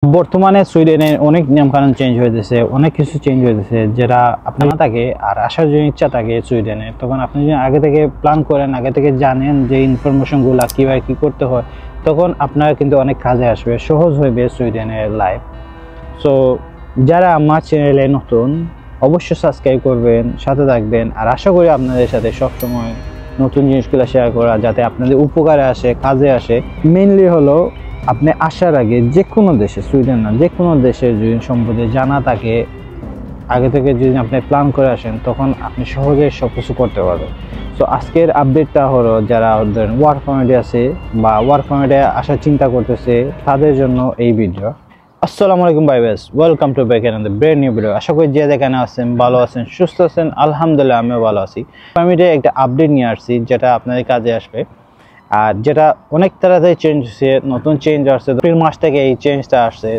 বর্তমানে সুইডেনে অনেক নিয়মকানুন চেঞ্জ হয়েছে, অনেক কিছু চেঞ্জ হয়েছে যেটা আপনার না থাকে আর আসার জন্য ইচ্ছা থাকে সুইডেনে, তখন আপনি যদি আগে থেকে প্ল্যান করেন, আগে থেকে জানেন যে ইনফরমেশনগুলো কীভাবে কী করতে হয়, তখন আপনার কিন্তু অনেক কাজে আসবে, সহজ হবে সুইডেনের লাইফ। সো যারা আমার চ্যানেলে নতুন অবশ্যই সাবস্ক্রাইব করবেন, সাথে থাকবেন, আর আশা করি আপনাদের সাথে সবসময় নতুন জিনিসগুলো শেয়ার করা যাতে আপনাদের উপকারে আসে, কাজে আসে। মেইনলি হলো আপনি আসার আগে যে কোনো দেশে, সুইডেন না যে কোনো দেশের যদি সম্পর্কে জানা থাকে, আগে থেকে যদি আপনি প্ল্যান করে আসেন, তখন আপনি সহজে সব কিছু করতে পারবেন। সো আজকের আপডেটটা হলো যারা ধরেন ওয়ার্ক পারমিটে আছে বা ওয়ার্ক পারমিটে আসার চিন্তা করতেছে তাদের জন্য এই ভিডিও। আসসালামু আলাইকুম ভাই বেস, welcome to back and brand new video. আশা করি যে যেখানে আছেন ভালো আছেন, সুস্থ আছেন। আলহামদুলিল্লাহ আমিও ভালো আছি। পারমিটে একটা আপডেট নিয়ে আসছি যেটা আপনাদের কাজে আসবে, আর যেটা অনেক তাড়াতাড়ি চেঞ্জ হচ্ছে, নতুন চেঞ্জ আসছে। এপ্রিল মাস থেকে এই চেঞ্জটা আসছে,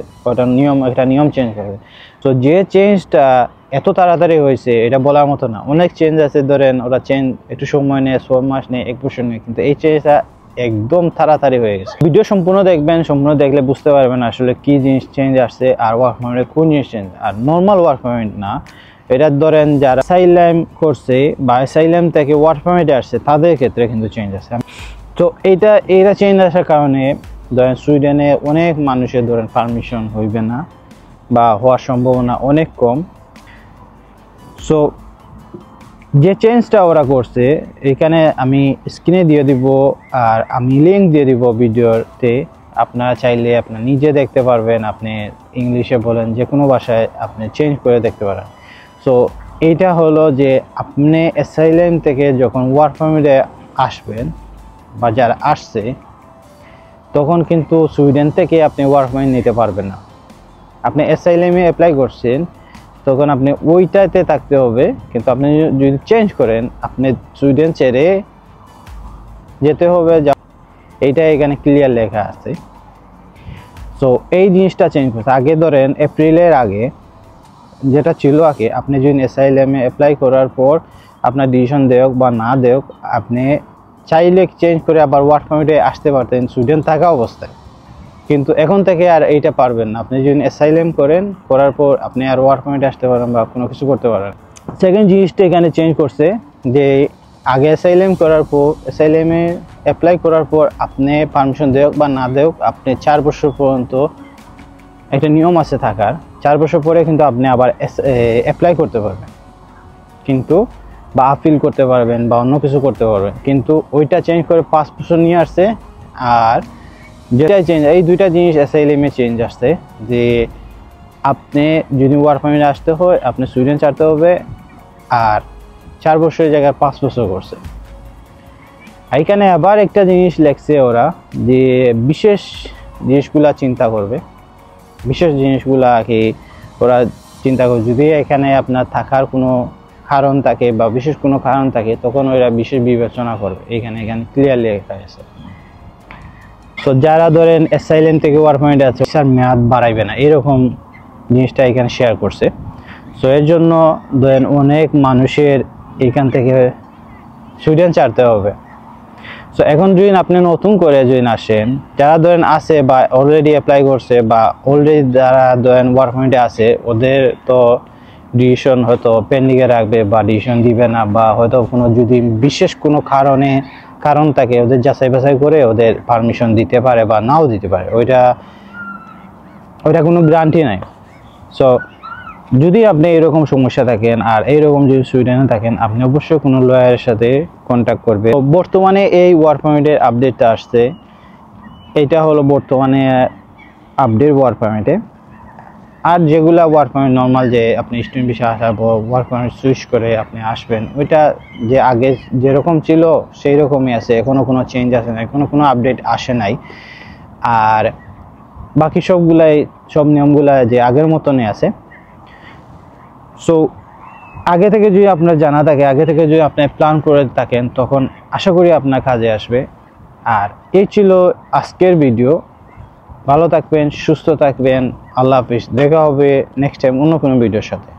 একটা নিয়ম চেঞ্জ করবে। তো যে চেঞ্জটা এত তাড়াতাড়ি হয়েছে এটা বলার মতো না। অনেক চেঞ্জ আছে, ধরেন ওরা চেঞ্জ একটু সময় নেয়, 6 মাস নেয়, 1 বছর নেয়, কিন্তু এই চেঞ্জটা একদম তাড়াতাড়ি হয়ে গেছে। ভিডিও সম্পূর্ণ দেখবেন, সম্পূর্ণ দেখলে বুঝতে পারবেন আসলে কি জিনিস চেঞ্জ আসছে আর ওয়ার্ক পারমিটে কোন জিনিস চেঞ্জ। আর নর্মাল ওয়ার্ক পারমিট না, এটা ধরেন যারা অ্যাসাইলাম করছে বা অ্যাসাইলাম থেকে ওয়ার্ক পারমিটে আসছে তাদের ক্ষেত্রে কিন্তু চেঞ্জ আছে। তো এইটা চেঞ্জ আসার কারণে ধরেন সুইডেনে অনেক মানুষের ধরেন পারমিশন হইবে না বা হওয়ার সম্ভাবনা অনেক কম। সো যে চেঞ্জটা ওরা করছে এখানে আমি স্ক্রিনে দিয়ে দিব, আর আমি লিঙ্ক দিয়ে দিব ভিডিওতে। আপনারা চাইলে আপনারা নিজে দেখতে পারবেন, আপনি ইংলিশে বলেন, যে কোনো ভাষায় আপনি চেঞ্জ করে দেখতে পারেন। সো এইটা হলো যে আপনি অ্যাসাইলাম থেকে যখন ওয়ার্ক পারমিটে আসবেন বা যারা আসছে, তখন কিন্তু সুইডেন থেকে আপনি ওয়ার্ক পারমিট নিতে পারবেন না। আপনি অ্যাসাইলামে অ্যাপ্লাই করছেন, তখন আপনি ওইটাতে থাকতে হবে। কিন্তু আপনি যদি চেঞ্জ করেন, আপনি সুইডেন ছেড়ে যেতে হবে, এইটা এখানে ক্লিয়ার লেখা আছে। সো এই জিনিসটা চেঞ্জ করছে। আগে ধরেন এপ্রিলের আগে যেটা ছিল, আগে আপনি যদি অ্যাসাইলামে অ্যাপ্লাই করার পর আপনার ডিসিশন দেওক বা না দেওক, আপনি চাইলে চেঞ্জ করে আবার ওয়ার্ক পারমিটে আসতে পারতেন সুইডেন থাকা অবস্থায়। কিন্তু এখন থেকে আর এইটা পারবেন না। আপনি যদি অ্যাসাইলাম করার পর আপনি আর ওয়ার্ক পারমিটে আসতে পারেন বা কোনো কিছু করতে পারেন। সেকেন্ড জিনিসটা এখানে চেঞ্জ করছে যে আগে অ্যাসাইলাম করার পর, অ্যাসাইলামে অ্যাপ্লাই করার পর আপনি পারমিশন দেওক বা না দেওক, আপনি 4 বছর পর্যন্ত একটা নিয়ম আছে থাকার। 4 বছর পরে কিন্তু আপনি আবার অ্যাপ্লাই করতে পারবেন, কিন্তু বা আপিল করতে পারবেন বা অন্য কিছু করতে পারবেন। কিন্তু ওইটা চেঞ্জ করে 5 বছর নিয়ে আসছে। আর যেটাই চেঞ্জ, এই দুইটা জিনিস অ্যাসাইলামে চেঞ্জ আসছে যে আপনি যদি ওয়ার্ক পারমিটে আসতে হয় আপনি সুইডেন ছাড়তে হবে, আর 4 বছরের জায়গায় 5 বছর করছে। এইখানে আবার একটা জিনিস লেখছে ওরা, যে বিশেষ জিনিসগুলা চিন্তা করবে। বিশেষ জিনিসগুলা কি ওরা চিন্তা করবে, যদি এখানে আপনার থাকার কোনো কারণ থাকে বা বিশেষ কোনো কারণ থাকে, তখন ওরা বিশেষ বিবেচনা করবে। এখানে ক্লিয়ারলি লেখা আছে। তো যারা ধরেন অ্যাসাইলাম থেকে ওয়ার্ক পারমিটে আছে, স্যার মেয়াদ বাড়াইবে না, এরকম জিনিসটা এখানে শেয়ার করছে। সো এর জন্য ধরেন অনেক মানুষের এখান থেকে সুইডেন ছাড়তে হবে। সো এখন যদি আপনি নতুন করে যদি আসেন, যারা ধরেন আছে বা অলরেডি অ্যাপ্লাই করছে বা অলরেডি যারা ধরেন ওয়ার্ক পারমিটে আছে, ওদের তো ডিসিশন হয়তো পেন্ডিংয়ে রাখবে বা ডিসিশন দিবে না, বা হয়তো কোনো যদি বিশেষ কোনো কারণ থাকে, ওদের যাচাই বাছাই করে ওদের পারমিশন দিতে পারে বা নাও দিতে পারে। ওইটা কোনো গ্যারান্টি নাই। সো যদি আপনি এরকম সমস্যা থাকেন আর এইরকম যদি সুইডেনে থাকেন, আপনি অবশ্যই কোনো লয়ারের সাথে কন্ট্যাক্ট করবেন। বর্তমানে এই ওয়ার্ক পারমিটের আপডেটটা আসছে, এটা হলো বর্তমানে আপডেট ওয়ার্ক পারমিটে। আর যেগুলা ওয়ার্ক পারমিট নর্মাল, যে আপনি স্টুডেন্ট ভিসা আসার পর ওয়ার্ক পারমিট সুইচ করে আপনি আসবেন, ওইটা যে আগে যেরকম ছিল সেই রকমই আছে, এখনও কোনো চেঞ্জ আসে না, এখনও কোনো আপডেট আসে নাই। আর বাকি সব নিয়মগুলা যে আগের মতনই আছে। সো আগে থেকে যদি আপনার জানা থাকে, আগে থেকে যদি আপনি প্ল্যান করে থাকেন, তখন আশা করি আপনার কাজে আসবে। আর এই ছিল আজকের ভিডিও। ভালো থাকবেন, সুস্থ থাকবেন, আল্লাহ হাফিজ। দেখা হবে নেক্সট টাইম অন্য কোনো ভিডিওর সাথে।